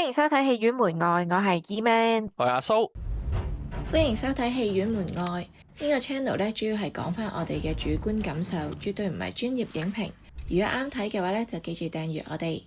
歡迎收睇戲院門外，我係 E-Man。我係阿蘇。歡迎收睇戲院門外呢個 channel 咧，主要係講翻我哋嘅主觀感受，絕對唔係專業影評。如果啱睇嘅話咧，就記住訂閱我哋。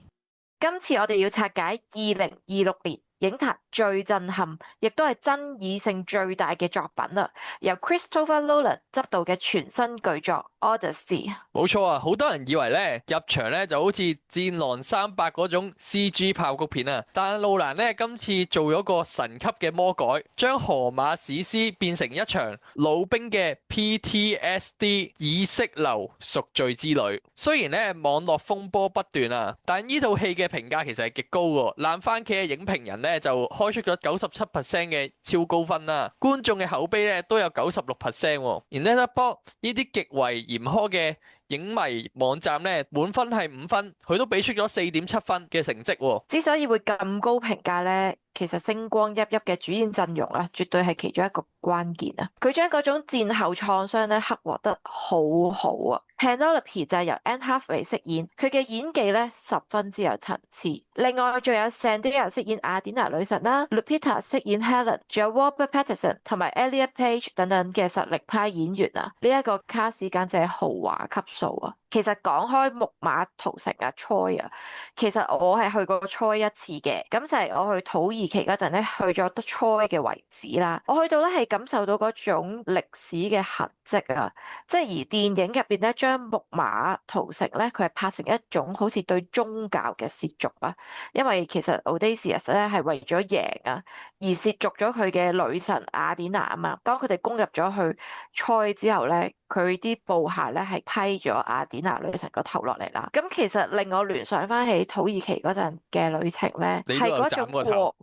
今次我哋要拆解2026年影壇最震撼，亦都係爭議性最大嘅作品啦，由 Christopher Nolan 執導嘅全新巨作 Odyssey。冇錯啊，好多人以為咧入場咧就好似戰狼300嗰種 CG 爆谷片啊，但係路蘭咧今次做咗個神級嘅魔改，將荷馬史詩變成一場老兵嘅 PTSD 意識流贖罪之旅。雖然咧網絡風波不斷啊，但呢套戲嘅評價其實係極高嘅，爛番茄嘅影評人咧就開出咗97%嘅超高分啦，觀眾嘅口碑咧都有96%，而 Letterboxd 呢啲極為嚴苛嘅影迷網站咧滿分係5分，佢都俾出咗4.7分嘅成績。之所以會咁高評價咧，其實星光熠熠嘅主演陣容啊，絕對係其中一個關鍵啊！佢將嗰種戰後創傷咧刻畫得好好啊。Penelope 就係由 Anne Hathaway 飾演，佢嘅演技咧十分之有層次。另外仲有 Zendaya 飾演雅典娜女神啦，Lupita 飾演 Helen， 仲有 Robert Pattinson 同埋 Elliot Page 等等嘅實力派演員啊！呢一個卡士簡直係豪華級數啊！其實講開木馬屠城啊 Troy 啊，其實我係去過 Troy 一次嘅，咁就係我去土耳其嗰陣咧去咗 Troy 嘅遺址啦。我去到咧係感受到嗰種歷史嘅痕跡啊，即係而電影入邊咧將木馬屠城咧佢係拍成一種好似對宗教嘅褻瀆啊，因為其實 Odysseus 咧係為咗贏啊而褻瀆咗佢嘅女神雅典娜啊嘛。當佢哋攻入咗去 Troy 之後咧，佢啲部下咧係批咗雅典娜女神個頭落嚟啦，咁其實令我聯想翻起土耳其嗰陣嘅旅程咧，係嗰種過，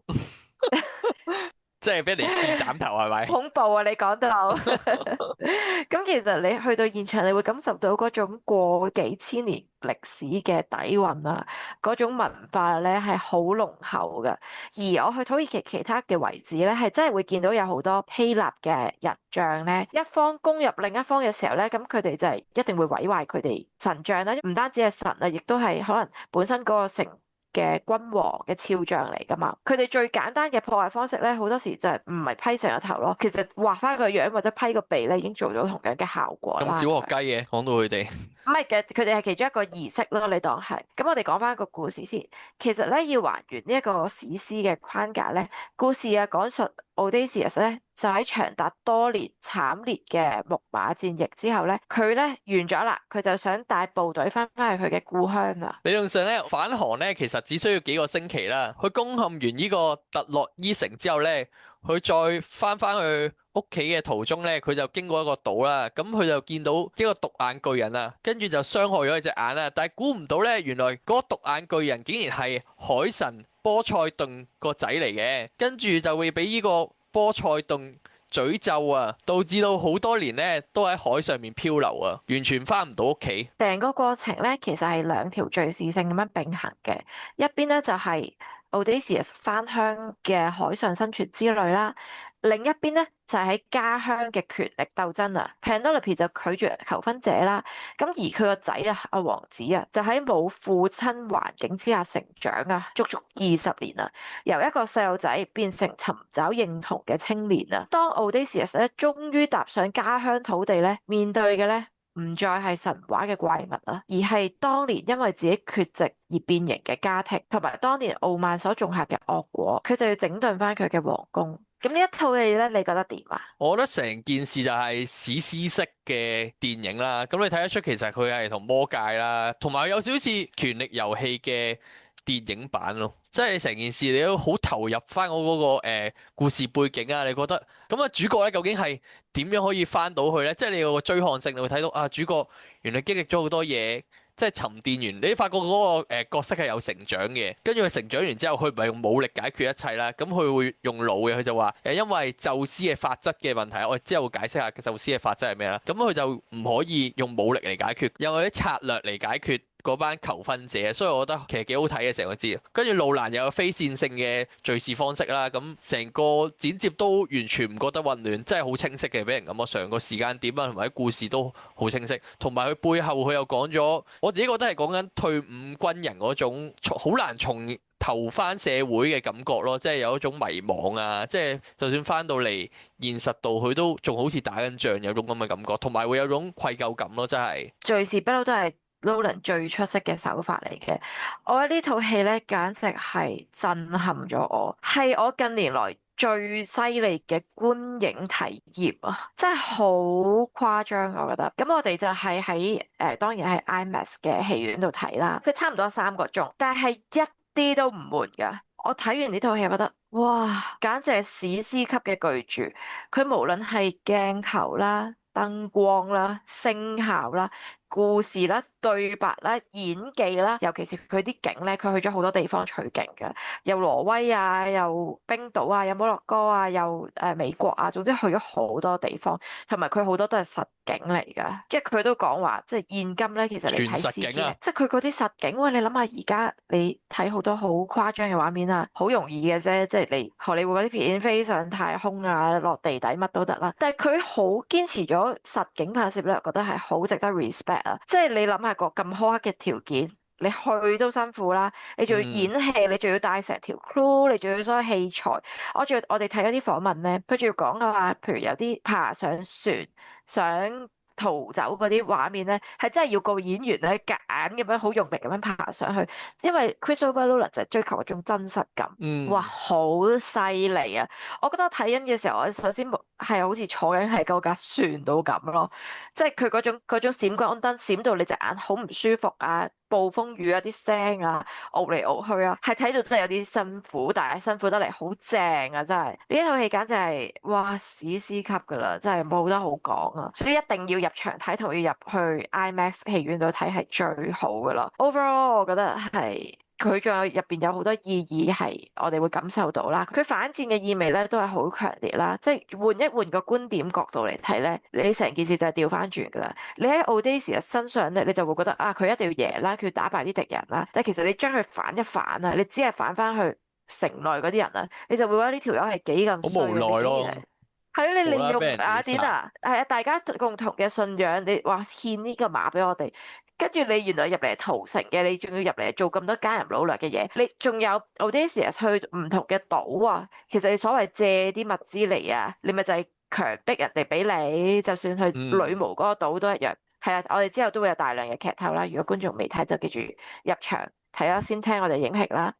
即係俾人哋試斬頭係咪？恐怖啊！你講到，咁其實你去到現場，你會感受到嗰種過幾千年歷史嘅底蘊啊，嗰種文化咧係好濃厚嘅。而我去土耳其其他嘅遺址咧，係真係會見到有好多希臘嘅人像咧，一方攻入另一方嘅時候咧，咁佢哋就係一定會毀壞佢哋神像啦，唔單止係神啊，亦都係可能本身嗰個城嘅君王嘅肖像嚟噶嘛。佢哋最簡單嘅破壞方式咧，好多時就係唔係批成個頭咯，其實畫翻個樣或者批個鼻咧，已經做到同樣嘅效果啦。咁小學雞嘅，講到佢哋唔係嘅，佢哋係其中一個儀式咯，你當係。咁我哋講翻個故事先。其實咧要還原呢一個史詩嘅框架咧，故事啊講述 Odysseus 咧就喺長達多年慘烈嘅木馬戰役之後咧，佢咧完咗啦，佢就想帶部隊翻返去佢嘅故鄉啦。理論上咧返航咧其實只需要幾個星期啦，佢攻陷完呢個特洛伊城之後咧，佢再翻去屋企嘅途中咧，佢就經過一個島啦，咁佢就見到一個獨眼巨人啊，跟住就傷害咗佢隻眼啦，但係估唔到咧，原來嗰個獨眼巨人竟然係海神波塞頓個仔嚟嘅，跟住就會俾呢個波塞頓詛咒啊，導致到好多年咧都喺海上面漂流啊，完全翻唔到屋企。成個過程咧，其實係兩條敘事性咁樣並行嘅，一邊咧就係 Odysseus 返鄉嘅海上生存之旅啦，另一邊咧就係喺家鄉嘅權力鬥爭啊。Penelope 就拒絕求婚者啦，咁而佢個仔啊，阿王子啊，就喺冇父親環境之下成長啊，足足20年啊，由一個細路仔變成尋找認同嘅青年啊。當 Odysseus 咧終於踏上家鄉土地咧，面對嘅咧唔再係神話嘅怪物啦，而係當年因為自己缺席而變形嘅家庭，同埋當年傲慢所種下嘅惡果，佢就要整頓翻佢嘅皇宮。咁呢一套戲咧，你覺得點啊？我覺得成件事就係史詩式嘅電影啦，咁你睇得出其實佢係同魔戒啦，同埋有少少似權力遊戲嘅電影版咯，即係成件事你都好投入翻我嗰個故事背景啊，你覺得咁啊主角咧究竟係點樣可以翻到去咧？即係你有個追看性，你會睇到啊主角原來經歷咗好多嘢。即係沉澱完，你發覺嗰個角色係有成長嘅，跟住佢成長完之後，佢唔係用武力解決一切啦，咁佢會用腦嘅，佢就話因為宙斯嘅法則嘅問題，我哋之後會解釋下宙斯嘅法則係咩啦，咁佢就唔可以用武力嚟解決，又或者策略嚟解決。嗰班求婚者，所以我覺得其實幾好睇嘅成個節，跟住路蘭又有非線性嘅敘事方式啦，咁成個剪接都完全唔覺得混亂，真係好清晰嘅，俾人感覺上個時間點啊同埋啲故事都好清晰，同埋佢背後佢又講咗，我自己覺得係講緊退伍軍人嗰種好難從投翻社會嘅感覺咯，即係有一種迷惘啊，即係就算翻到嚟現實度，佢都仲好似打緊仗，有種咁嘅感覺，同埋會有種愧疚感咯，真係。敘事不嬲都係 Nolan 最出色嘅手法嚟嘅。我覺得呢套戲咧，簡直係震撼咗我，係我近年來最犀利嘅觀影體驗啊！真係好誇張，我覺得。咁我哋就係喺當然係 IMAX 嘅戲院度睇啦。佢差唔多3個鐘，但係一啲都唔悶㗎。我睇完呢套戲，覺得哇，簡直係史詩級嘅巨著。佢無論係鏡頭啦、燈光啦、聲效啦、故事啦、對白啦、演技啦，尤其是佢啲景咧，佢去咗好多地方取景嘅，又挪威啊，又冰島啊，又摩洛哥啊，又美國啊，總之去咗好多地方，同埋佢好多都係實景嚟噶，即係佢都講話，即係現今咧，其實你全睇 實 CG 景啊！即係佢嗰啲實景，喂，你諗下而家你睇好多好誇張嘅畫面啊，好容易嘅啫，即係你荷里活嗰啲片飛上太空啊，落地底乜都得啦，但係佢好堅持咗實景拍攝咧，我覺得係好值得 respect 啊！即係你諗下個咁苛刻嘅條件，你去都辛苦啦，你仲要演嗯，戲，你仲要帶成條 crew，你仲要所有器材。我哋睇嗰啲訪問咧，佢仲要講嘅話，譬如有啲爬上船想逃走嗰啲畫面咧，係真係要個演員咧夾硬咁樣好用力咁樣爬上去，因為 Christopher Nolan 就係追求嗰種真實感。哇，嗯，好犀利啊！我覺得睇緊嘅時候，我首先係好似坐緊喺嗰架船度咁咯，即係佢嗰種閃光燈閃到你隻眼好唔舒服啊，暴風雨啊啲聲啊，熬嚟熬去啊，係睇到真係有啲辛苦，但係辛苦得嚟好正啊！真係呢一套戲簡直係哇史詩級噶啦，真係冇得好講啊！所以一定要入場睇同要入去 IMAX 戲院度睇係最好噶啦。Overall，我覺得係。佢仲有入邊有好多意義係我哋會感受到啦，佢反戰嘅意味咧都係好強烈啦，即係換一換個觀點角度嚟睇咧，你成件事就係調翻轉噶啦。你喺 Odysseus 身上咧，你就會覺得啊，佢一定要贏啦，佢要打敗啲敵人啦。但係其實你將佢反一反啊，你只係反翻去城內嗰啲人啊，你就會覺得呢條友係幾咁衰啊！好無奈你竟然係咯，係咯，你利用無啦啦俾人雅典哋殺。娜係啊，大家共同嘅信仰，你話獻呢個馬俾我哋。跟住你原來入嚟屠城嘅，你仲要入嚟做咁多奸淫擄掠嘅嘢，你仲有 Odysseus 去唔同嘅島啊，其實你所謂借啲物資嚟啊，你咪就係強迫人哋俾你，就算去女嗯，巫嗰個島都一樣。係啊，我哋之後都會有大量嘅劇透啦，如果觀眾未睇就記住入場睇咗先聽我哋影評啦。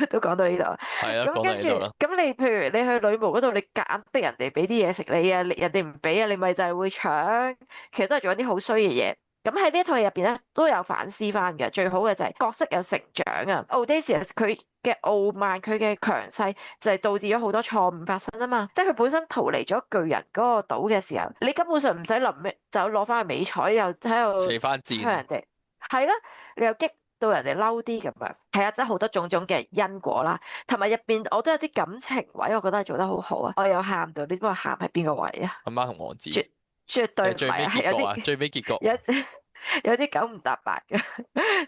都講到呢度，係啊，講到咁跟住，呢度啦。咁你譬如你去女巫嗰度，你夾硬逼人哋俾啲嘢食你啊，人哋唔俾啊，你咪就係會搶，其實都係做緊啲好衰嘅嘢。咁喺呢一套戲入邊咧，都有反思翻嘅。最好嘅就係角色有成長啊。Odysseus 佢嘅傲慢，佢嘅強勢就係導致咗好多錯誤發生啊嘛。即係佢本身逃離咗巨人嗰個島嘅時候，你根本上唔使臨尾就攞翻去美彩，又喺度射翻箭。向人哋係啦，你又激到人哋嬲啲咁樣。係啊，即係好多種種嘅因果啦，同埋入邊我都有啲感情位，我覺得係做得好好啊。我有喊到，你知唔知我喊喺邊個位啊？阿媽同王子。絕對唔最尾係啊，係有結局啊，啲最尾結局。有有啲九唔搭八嘅，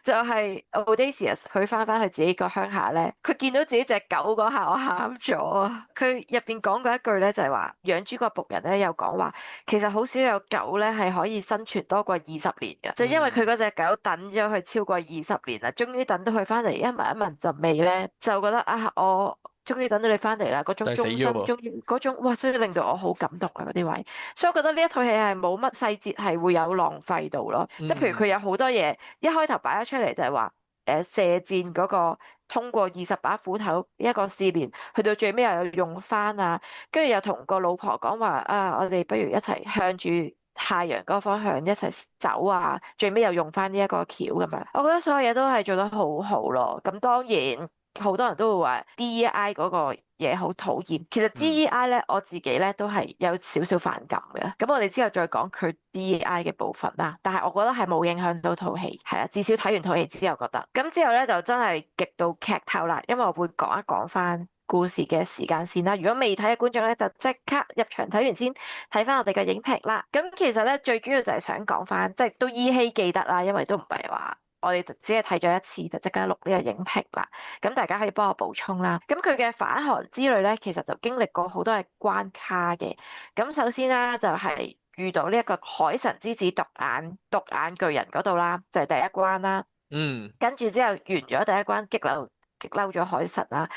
就係 Odysseus 佢翻去自己個鄉下咧，佢見到自己隻狗嗰下，我喊咗啊！佢入邊講過一句咧，就係話養豬個僕人咧，有講話，其實好少有狗咧係可以生存多過20年嘅，就因為佢嗰隻狗等咗佢超過20年啦，終於等到佢翻嚟，一聞一聞陣味咧，就覺得啊，我終於等到你翻嚟啦，嗰種但係死忠心，咗喎。終於嗰種哇，所以令到我好感動啊嗰啲位。所以我覺得呢一套戲係冇乜細節係會有浪費到咯，即係譬如佢嗯，有好多嘢一開頭擺咗出嚟就係話射箭嗰個通過20把斧頭一個試煉，去到最尾又有用翻啊，跟住又同個老婆講話啊，我哋不如一齊向住太陽嗰個方向一齊走啊，最尾又用翻呢一個橋咁樣，我覺得所有嘢都係做得好好咯。咁當然。好多人都會話 DEI 嗰個嘢好討厭，其實 嗯，DEI 咧我自己咧都係有少少反感嘅。咁我哋之後再講佢 DEI 嘅部分啦。但係我覺得係冇影響到套戲，係啊，至少睇完套戲之後覺得。咁之後咧就真係極度劇透啦，因為我會講一講翻故事嘅時間線啦。如果未睇嘅觀眾咧，就即刻入場睇完先睇翻我哋嘅影評啦。咁其實咧最主要就係想講翻，即係都依稀記得啦，因為都唔係話。我哋就只係睇咗一次就即刻錄呢個影評啦，咁大家可以幫我補充啦。咁佢嘅返韓之旅咧，其實就經歷過好多嘅關卡嘅。咁首先啦，就係遇到呢一個海神之子獨眼巨人嗰度啦，就係第一關啦。嗯，跟住之後完咗第一關激流激嬲咗海神啦。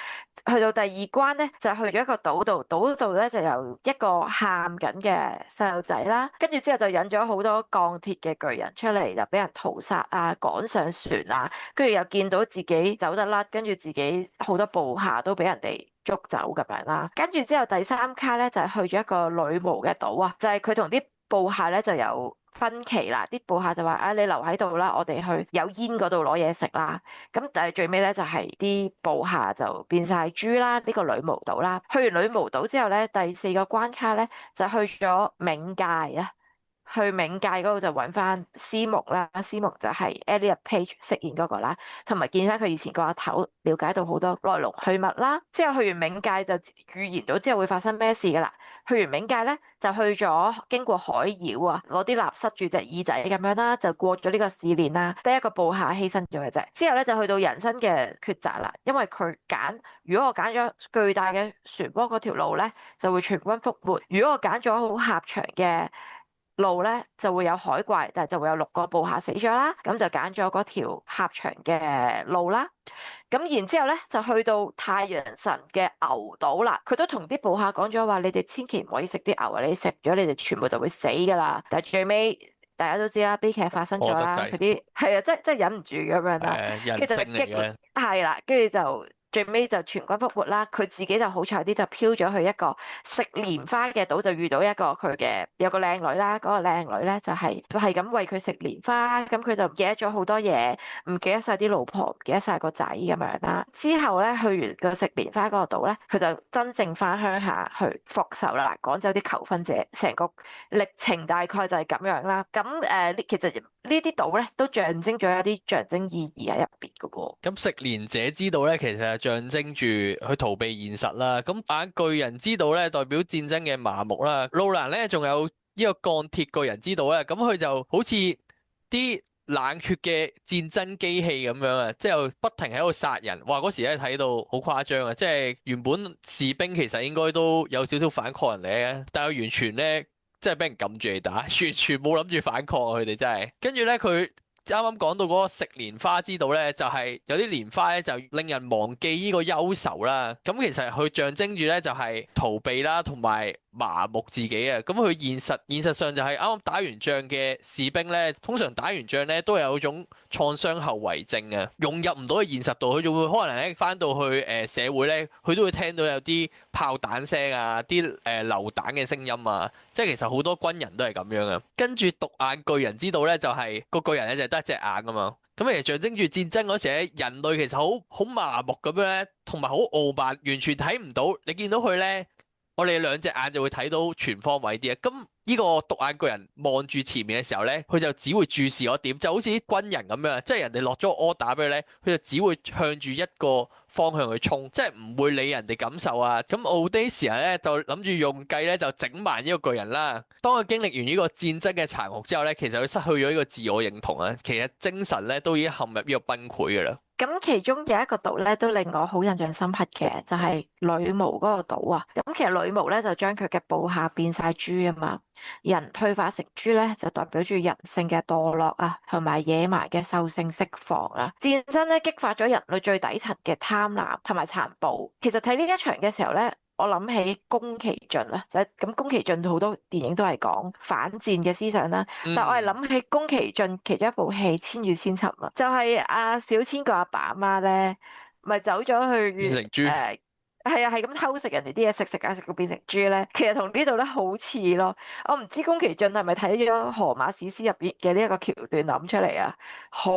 去到第二關咧，就去咗一個島度，島度咧就有一個喊緊嘅細路仔啦，跟住之後就引咗好多鋼鐵嘅巨人出嚟，就俾人屠殺啊，趕上船啊，跟住又見到自己走得甩，跟住自己好多部下都俾人哋捉走咁樣啦。跟住之後第三卡咧就係去咗一個女巫嘅島啊，就係佢同啲部下咧就有分歧啦，啲部下就話啊，你留喺度啦，我哋去有煙嗰度攞嘢食啦。咁但係最尾咧就係啲部下就變晒豬啦，呢個女巫島啦。去完女巫島之後咧，第四個關卡咧就去咗冥界啊。去冥界嗰度就揾翻司木啦，司木就係 Elliot Page 飾演嗰個啦，同埋見翻佢以前個阿頭，了解到好多來龍去脈啦。之後去完冥界就預言到之後會發生咩事噶啦。去完冥界咧就去咗經過海妖啊，攞啲蠟塞住隻耳仔咁樣啦，就過咗呢個試煉啦，得一個部下犧牲咗嘅啫。之後咧就去到人生嘅抉擇啦，因為佢揀，如果我揀咗巨大嘅漩渦嗰條路咧，就會全軍覆沒；如果我揀咗好狹長嘅路咧就會有海怪，但係就會有6個部下死咗啦，咁就揀咗嗰條狹長嘅路啦。咁然之後咧就去到太陽神嘅牛島啦，佢都同啲部下講咗話：你哋千祈唔可以食啲牛啊，你食咗你哋全部就會死噶啦。但係最尾大家都知啦，悲劇發生咗啦，佢啲係啊，真係忍唔住咁樣啦，跟住就激係啦，跟住就。最尾就全軍覆沒啦，佢自己就好彩啲，就飄咗去一個食蓮花嘅島，就遇到一個佢嘅有個靚女啦。嗰個靚女咧就係咁餵佢食蓮花，咁佢就唔記得咗好多嘢，唔記得晒啲老婆，唔記得晒個仔咁樣啦。之後咧去完個食蓮花嗰個島咧，佢就真正翻鄉下去復仇啦，趕走啲求婚者，成個歷程大概就係咁樣啦。咁其實呢啲島咧都象徵咗一啲象徵意義喺入邊嘅喎。咁食蓮者之道咧，其實係象徵住去逃避現實啦。咁眼巨人之道咧，代表戰爭嘅麻木啦。路蘭咧仲有呢個鋼鐵巨人之道咧，咁佢就好似啲冷血嘅戰爭機器咁樣啊，即係不停喺度殺人。哇！嗰時咧睇到好誇張啊，即係原本士兵其實應該都有少少反抗能力嘅，但係完全咧即係俾人撳住嚟打，完全冇諗住反抗啊！佢哋真係。跟住咧佢。啱啱講到嗰個食蓮花之道咧，就係有啲蓮花咧就令人忘記呢個憂愁啦。咁其實佢象徵住咧就係逃避啦，同埋麻木自己啊。咁佢現實上就係啱啱打完仗嘅士兵咧，通常打完仗咧都有種創傷後遺症啊，融入唔到去現實度，佢就會可能咧翻到去社會咧，佢都會聽到有啲炮彈聲啊，啲流彈嘅聲音啊。即係其實好多軍人都係咁樣啊。跟住獨眼巨人之道咧，就係個巨人咧就得一隻眼啊嘛。咁其實象徵住戰爭嗰時咧，人類其實好麻木咁樣咧，同埋好傲慢，完全睇唔到。你見到佢咧，我哋兩隻眼就會睇到全方位啲啊。咁呢個獨眼巨人望住前面嘅時候咧，佢就只會注視我點，就好似啲軍人咁樣，即係人哋落咗 order 俾佢咧，佢就只會向住一個方向去衝，即係唔會理人哋感受啊。咁 Audacia 咧就諗住用計咧就整埋呢個巨人啦。當佢經歷完呢個戰爭嘅殘酷之後咧，其實佢失去咗呢個自我認同啊。其實精神咧都已經陷入呢個崩潰㗎啦。咁其中有一個島咧，都令我好印象深刻嘅，就係女巫嗰個島啊。咁其實女巫咧就將佢嘅部下變晒豬啊嘛，人退化成豬咧就代表住人性嘅墮落啊，同埋野蠻嘅獸性釋放啊。戰爭咧激發咗人類最底層嘅貪婪同埋殘暴。其實睇呢一場嘅時候咧，我諗起宮崎駿啦，就係咁宮崎駿好多電影都係講反戰嘅思想啦。但係我係諗起宮崎駿其中一部戲《千與千尋》啊，就係阿小千個阿爸阿媽咧，咪走咗去變成豬。係啊，係咁偷食人哋啲嘢，食到變成豬咧。其實同呢度咧好似咯。我唔知宮崎駿係咪睇咗《荷馬史詩》入邊嘅呢一個橋段諗出嚟啊，好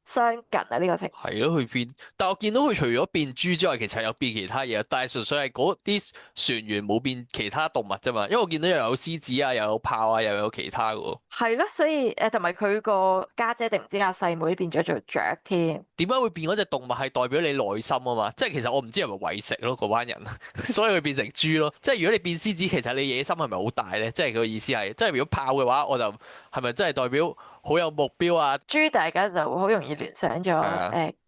相近啊呢個情況。係咯，佢變，但我見到佢除咗變豬之外，其實有變其他嘢，但係純粹係嗰啲船員冇變其他動物啫嘛。因為我見到又有獅子啊，又有豹啊，又有其他嘅。係咯，所以同埋佢個家姐定唔知阿細妹變咗做雀添。點解會變嗰隻動物係代表你內心啊嘛？即係其實我唔知係咪餵食咯，嗰班人，所以佢變成豬咯。即係如果你變獅子，其實你野心係咪好大咧？即係佢個意思係，即係如果豹嘅話，我就係咪真係代表好有目標啊？豬大家就好容易聯想咗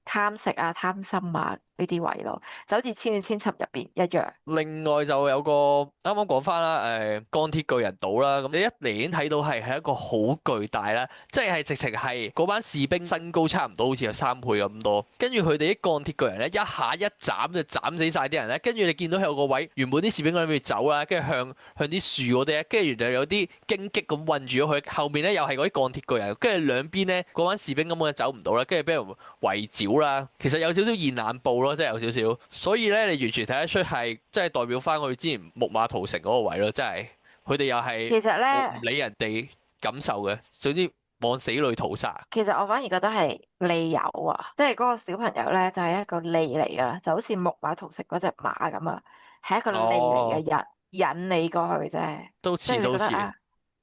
貪食啊、貪心啊呢啲位咯，就好似《千與千尋》入邊一樣。另外就有個啱啱講翻啦，鋼鐵巨人島啦，咁你一嚟已經睇到係一個好巨大啦，即係直情係嗰班士兵身高差唔多，好似有3倍咁多，跟住佢哋啲鋼鐵巨人咧一下一斬就斬死晒啲人咧，跟住你見到有個位原本啲士兵喺度走啦，跟住向啲樹嗰啲咧，跟住原來有啲荊棘咁困住咗佢，後面咧又係嗰啲鋼鐵巨人，跟住兩邊咧嗰班士兵根本就走唔到啦，跟住俾人圍剿啦，其實有少少現眼報咯，即係有少少，所以咧你完全睇得出係即係代表翻佢之前木馬屠城嗰個位咯，即係佢哋又係其實咧，唔理人哋感受嘅，總之往死裏屠殺。其實我反而覺得係利友啊，即係嗰個小朋友咧就係一個利嚟噶啦，就好似木馬屠城嗰隻馬咁啊，係一個利嚟嘅哦，人引你過去啫，都即係你似都似，覺得啊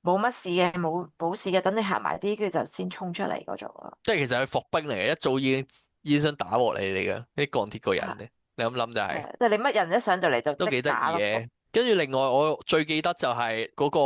冇乜事嘅，冇事嘅，等你行埋啲，跟住就先衝出嚟嗰種咯。即係其實係伏兵嚟嘅，一早已經想打鑊你嚟嘅啲鋼鐵巨人係咧，你咁諗就係、係，即係你乜人一上到嚟就即都幾得意打咯。嘅。跟住另外我最記得就係嗰個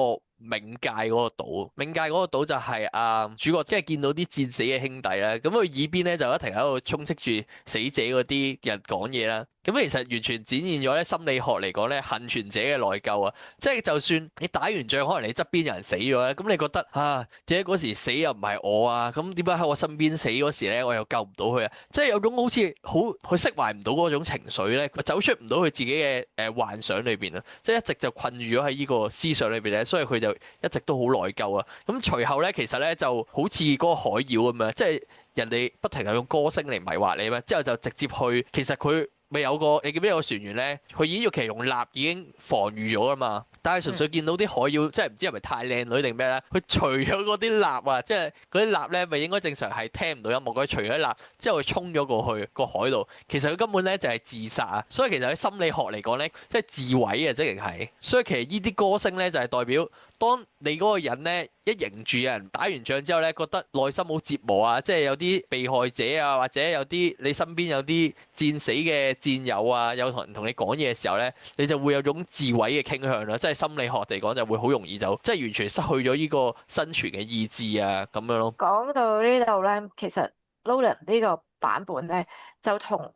冥界嗰個島，冥界嗰個島就係主角即係見到啲戰死嘅兄弟啦，咁佢耳邊咧就一停喺度充斥住死者嗰啲人講嘢啦。咁其實完全展現咗咧心理學嚟講咧幸存者嘅內疚啊！即係就算你打完仗，可能你側邊有人死咗咧，咁你覺得點解嗰時死又唔係我啊？咁點解喺我身邊死嗰時咧，我又救唔到佢啊？即係有種好似好佢釋懷唔到嗰種情緒咧，佢走出唔到佢自己嘅幻想裏邊啊！即係一直就困住咗喺呢個思想裏邊咧，所以佢就一直都好內疚啊！咁隨後咧，其實咧就好似嗰個海妖咁樣，即係人哋不停係用歌聲嚟迷惑你嘛，之後就直接去，其實佢。咪有個你記唔記得有個船員咧？佢已經其實用蠟已經防禦咗啦嘛，但係純粹見到啲海妖，即係唔知係咪太靚女定咩咧？佢除咗嗰啲蠟啊，即係嗰啲蠟咧，咪應該正常係聽唔到音樂。佢除咗蠟之後，佢衝咗過去個海度，其實佢根本咧就係自殺啊！所以其實喺心理學嚟講咧，即係自毀啊，即係。所以其實呢啲歌聲咧就係代表。當你嗰個人咧一迎住有人打完仗之後咧，覺得內心好折磨啊，即係有啲被害者啊，或者有啲你身邊有啲戰死嘅戰友啊，有同人同你講嘢嘅時候咧，你就會有種自毀嘅傾向啦，即係心理學嚟講就會好容易就即係完全失去咗呢個生存嘅意志啊咁樣咯。講到呢度咧，其實 Nolan 呢個版本咧就同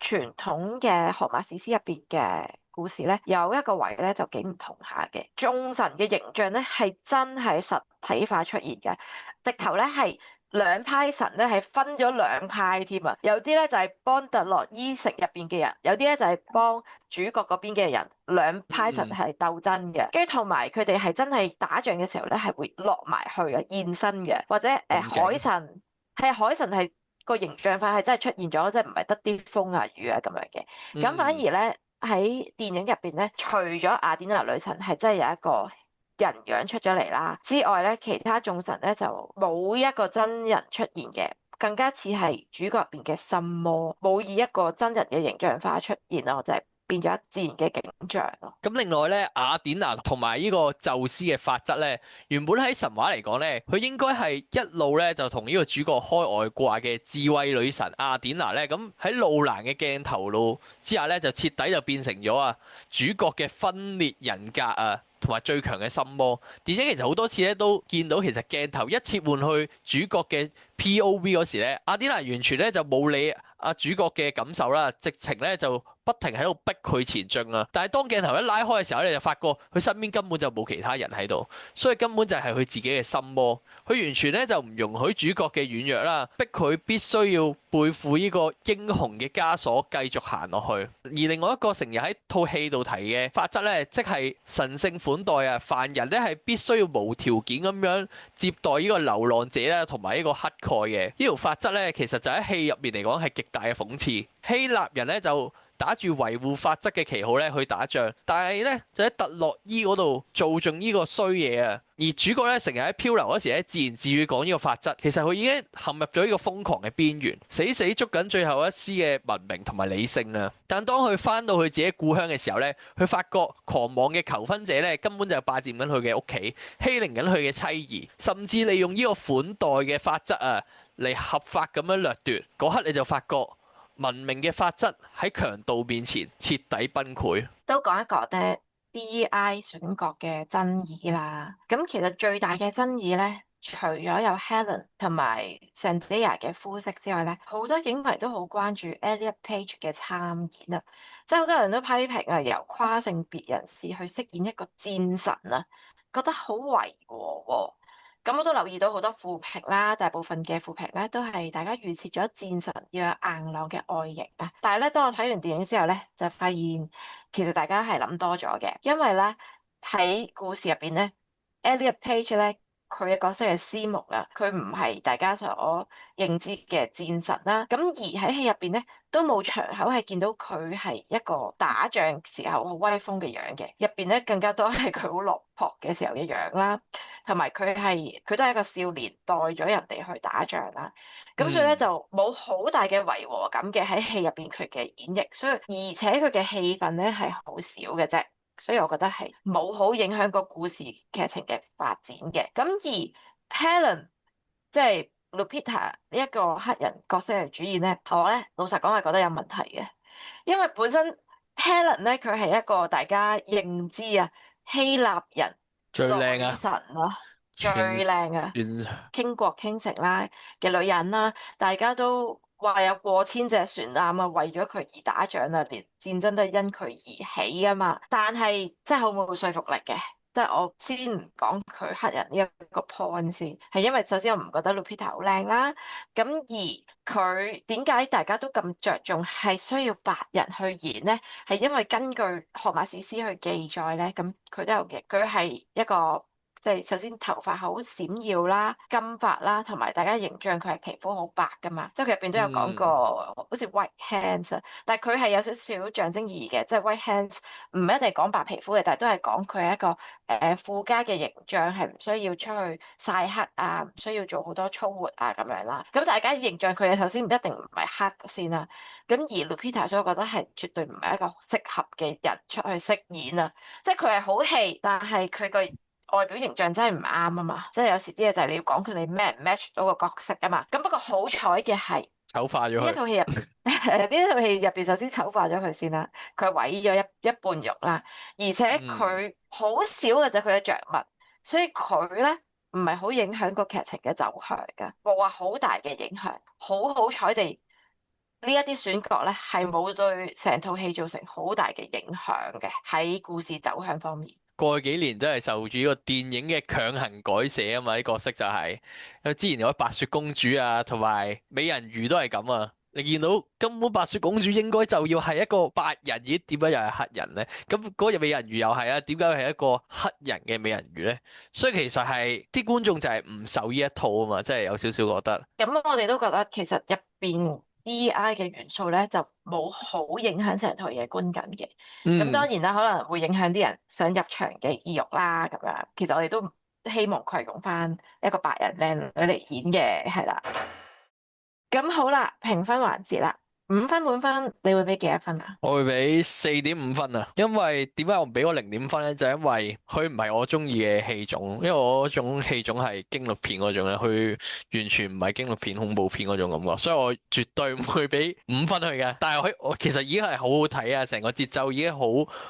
傳統嘅荷馬史詩入邊嘅故事咧，有一個位咧就幾唔同下嘅。眾神嘅形象咧係真係實體化出現嘅，直頭咧係兩派神咧係分咗兩派添啊！有啲咧就係幫特洛伊城入邊嘅人，有啲咧就係幫主角嗰邊嘅人，兩派神係鬥爭嘅。跟住同埋佢哋係真係打仗嘅時候咧係會落埋去嘅現身嘅，或者咁勁。海神海神係。個形象化係真係出現咗，即係唔係得啲風啊雨啊咁樣嘅。咁反而咧喺電影入邊咧，除咗雅典娜女神係真係有一個人樣出咗嚟啦之外咧，其他眾神咧就冇一個真人出現嘅，更加似係主角入邊嘅心魔，冇以一個真人嘅形象化出現咯，就係變咗自然嘅景象咯。咁另外咧，雅典娜同埋呢個宙斯嘅法則咧，原本喺神話嚟講咧，佢應該係一路咧就同呢個主角開外掛嘅智慧女神雅典娜咧，咁喺路蘭嘅鏡頭路之下咧，就徹底就變成咗主角嘅分裂人格啊，同埋最強嘅心魔。電影其實好多次咧都見到，其實鏡頭一切換去主角嘅 POV 嗰時咧，雅典娜完全咧就冇理主角嘅感受啦，直情咧就不停喺度逼佢前進啊！但係當鏡頭一拉開嘅時候咧，你就發覺佢身邊根本就冇其他人喺度，所以根本就係佢自己嘅心魔。佢完全咧就唔容許主角嘅軟弱啦，逼佢必須要背負呢個英雄嘅枷鎖，繼續行落去。而另外一個成日喺套戲度提嘅法則咧，即係神聖款待啊，凡人咧係必須要無條件咁樣接待呢個流浪者啦，同埋呢個乞丐嘅。呢條法則咧，其實就喺戲入面嚟講係極大嘅諷刺。希臘人咧就打住維護法則嘅旗號咧去打仗，但係咧就喺特洛伊嗰度做盡呢個衰嘢啊！而主角咧成日喺漂流嗰時咧自言自語講呢個法則，其實佢已經陷入咗呢個瘋狂嘅邊緣，死死捉緊最後一絲嘅文明同埋理性啊！但當佢翻到佢自己故鄉嘅時候咧，佢發覺狂妄嘅求婚者咧根本就霸佔緊佢嘅屋企，欺凌緊佢嘅妻兒，甚至利用呢個款待嘅法則嚟合法咁樣掠奪。嗰刻你就發覺。文明嘅法則喺強盜面前徹底崩潰。都講一講咧 DEI 選角嘅爭議啦。咁其實最大嘅爭議咧，除咗有 Helen 同埋 Zendaya 嘅膚色之外咧，好多影迷都好關注 Elliot Page 嘅參演啊！即係好多人都批評啊，由跨性別人士去飾演一個戰神啊，覺得好違和喎。咁我都留意到好多負評啦，大部分嘅負評咧都係大家預設咗戰神要有硬朗嘅外形啊。但係咧，當我睇完電影之後咧，就發現其實大家係諗多咗嘅，因為咧喺故事入邊咧，Elliot Page 咧。佢嘅角色係司牧啊，佢唔係大家所認知嘅戰神啦。咁而喺戲入邊咧，都冇場口係見到佢係一個打仗時候好威風嘅樣嘅。入邊咧更加多係佢好落魄嘅時候嘅樣啦，同埋佢都係一個少年帶咗人哋去打仗啦。咁所以咧就冇好大嘅違和感嘅喺戲入邊佢嘅演繹，所以而且佢嘅戲份咧係好少嘅啫。所以我覺得係冇好影響個故事劇情嘅發展嘅。咁而 Helen 即係 Lupita 呢一個黑人角色嘅主演咧，我咧老實講係覺得有問題嘅，因為本身 Helen 咧佢係一個大家認知啊希臘人最靚啊，女神啊，最全靚啊，全傾國傾城啦嘅女人啦，大家都話有過千隻船艦啊，為咗佢而打仗啊，連戰爭都係因佢而起啊嘛。但係真係好冇說服力嘅，即係我先唔講佢黑人呢一個 point 先，係因為首先我唔覺得 Lupita 好靚啦，咁而佢點解大家都咁着重係需要白人去演咧？係因為根據荷馬史詩去記載咧，咁佢都有嘅，佢係一個。即係首先頭髮好閃耀啦、金髮啦，同埋大家形象佢係皮膚好白噶嘛，即係佢入邊都有講過好似 white hands 啊，但係佢係有少少象徵意義嘅，即係 white hands 唔一定講白皮膚嘅，但係都係講佢係一個富家嘅形象，係唔需要出去曬黑啊，唔需要做好多粗活啊咁樣啦。咁大家形象佢首先唔一定唔係黑先啦，咁而 Lupita 所以我覺得係絕對唔係一個適合嘅人出去飾演啊，即係佢係好戲，但係佢個外表形象真係唔啱啊嘛，即係有時啲嘢就係你要講佢哋 match 到個角色啊嘛。咁不過好彩嘅係醜化咗佢。呢一套戲入呢套戲入邊，首先醜化咗佢先啦，佢毀咗一半肉啦，而且佢好少嘅就係佢嘅着物，所以佢咧唔係好影響個劇情嘅走向㗎，冇話好大嘅影響。好彩地呢一啲選角咧係冇對成套戲造成好大嘅影響嘅喺故事走向方面。過去幾年都係受住呢個電影嘅強行改寫啊嘛，啲角色就係、因為之前有白雪公主啊，同埋美人魚都係咁啊。你見到根本白雪公主應該就要係一個白人，咦？點解又係黑人呢？咁嗰日美人魚又係啊？點解係一個黑人嘅美人魚呢？所以其實係啲觀眾就係唔受呢一套啊嘛，即係有少少覺得。咁我哋都覺得其實入邊 DEI 嘅元素咧就冇好影響成套嘢觀感嘅。咁當嗯。然啦，可能會影響啲人想入場嘅意欲啦。咁樣其實我哋都希望佢係用翻一個白人靚女嚟演嘅，係啦。咁好啦，評分環節啦，5分滿分，你會俾幾多分啊？我會俾4.5分啊，因為點解我唔俾個0.5分咧？就係因為佢唔係我中意嘅戲種，因為我嗰種戲種係驚悚片嗰種咧，佢完全唔係驚悚片、恐怖片嗰種感覺，所以我絕對唔會俾5分佢嘅。但係我其實已經係好好睇啊，成個節奏已經好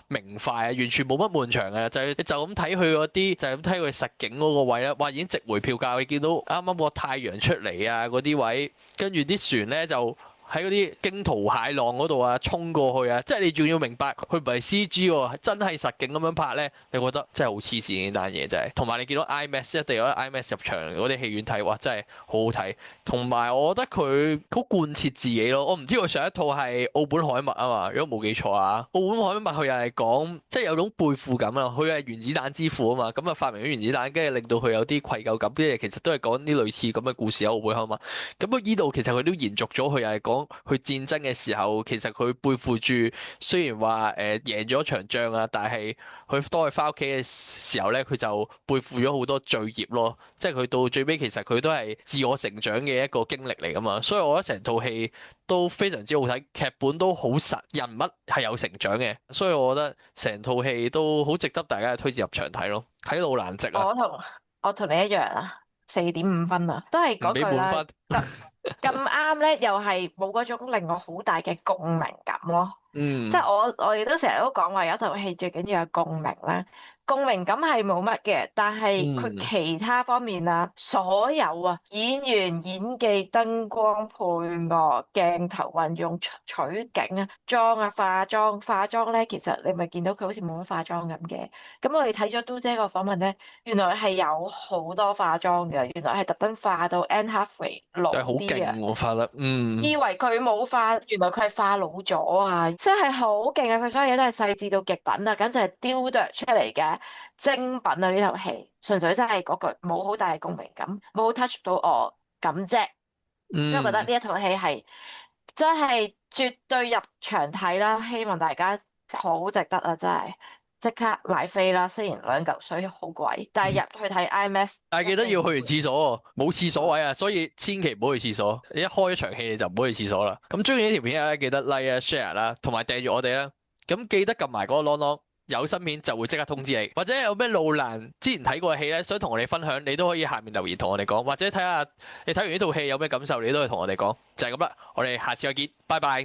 明快啊，完全冇乜悶場啊，就咁睇佢嗰啲，就係咁睇佢實景嗰個位咧，哇已經值回票價，你見到啱啱個太陽出嚟啊嗰啲位，跟住啲船咧就〜喺嗰啲驚濤駭浪嗰度啊，衝過去啊！即係你仲要明白，佢唔係 CG 喎，係真係實景咁樣拍咧，你覺得真係好黐線呢單嘢真係。同埋你見到 IMAX 一定有 IMAX 入場嗰啲戲院睇，哇真係好好睇。同埋我覺得佢好貫徹自己咯。我唔知佢上一套係奧本海默啊嘛，如果冇記錯啊，奧本海默佢又係講即係有種背負感啊。佢係原子彈之父啊嘛，咁啊發明咗原子彈，跟住令到佢有啲愧疚感。啲嘢其實都係講啲類似咁嘅故事啊。奧本海默咁啊，依度其實佢都延續咗，佢又係講。去戰爭嘅時候，其實佢背負住，雖然話贏咗場仗啊，但係佢當佢翻屋企嘅時候咧，佢就背負咗好多罪孽咯。即係佢到最尾，其實佢都係自我成長嘅一個經歷嚟噶嘛。所以我覺得成套戲都非常之好睇，劇本都好實，人物係有成長嘅。所以我覺得成套戲都好值得大家推薦入場睇咯。睇路難值啊，我同你一樣啊，4.5分啊，都係唔嗰句啦。俾滿分。咁啱咧，又係冇嗰種令我好大嘅共鳴感咯。即嗯係我哋都成日都講話有一套戲最緊要有共鳴啦，共鳴感係冇乜嘅，但係佢嗯，其他方面啊，所有啊演員演技、燈光、配樂、鏡頭運用、取景啊、妝啊、化妝咧，其實你咪見到佢好似冇乜化妝咁嘅。咁我哋睇咗嘟姐個訪問咧，原來係有好多化妝嘅，原來係特登化到 Anne Hathaway 老但係好啲啊！勁喎，發得，以為佢冇化，原來佢係化老咗啊！真係好勁啊！佢所有嘢都係細緻到極品啊，簡直係雕琢出嚟嘅精品啊！呢套戲純粹真係嗰句冇好大嘅共鳴感，冇好 touch 到我咁啫。所以我覺得嗯。呢一套戲係真係絕對入場睇啦，希望大家好值得啊！真係即刻買飛啦！雖然2嚿水好貴，但係入去睇 IMAX 但係記一得要去完定會。廁所喎，冇廁所位啊，所以千祈唔好去廁所。你一開一場戲你就唔好去廁所啦。咁中意呢條片咧，記得 like 啊、share 啦，同埋訂閱我哋啦。咁記得撳埋嗰個 long，有新片就會即刻通知你。或者有咩路蘭之前睇過嘅戲咧，想同我哋分享，你都可以下面留言同我哋講，或者睇下你睇完呢套戲有咩感受，你都可以同我哋講。就係咁啦，我哋下次再見，拜拜。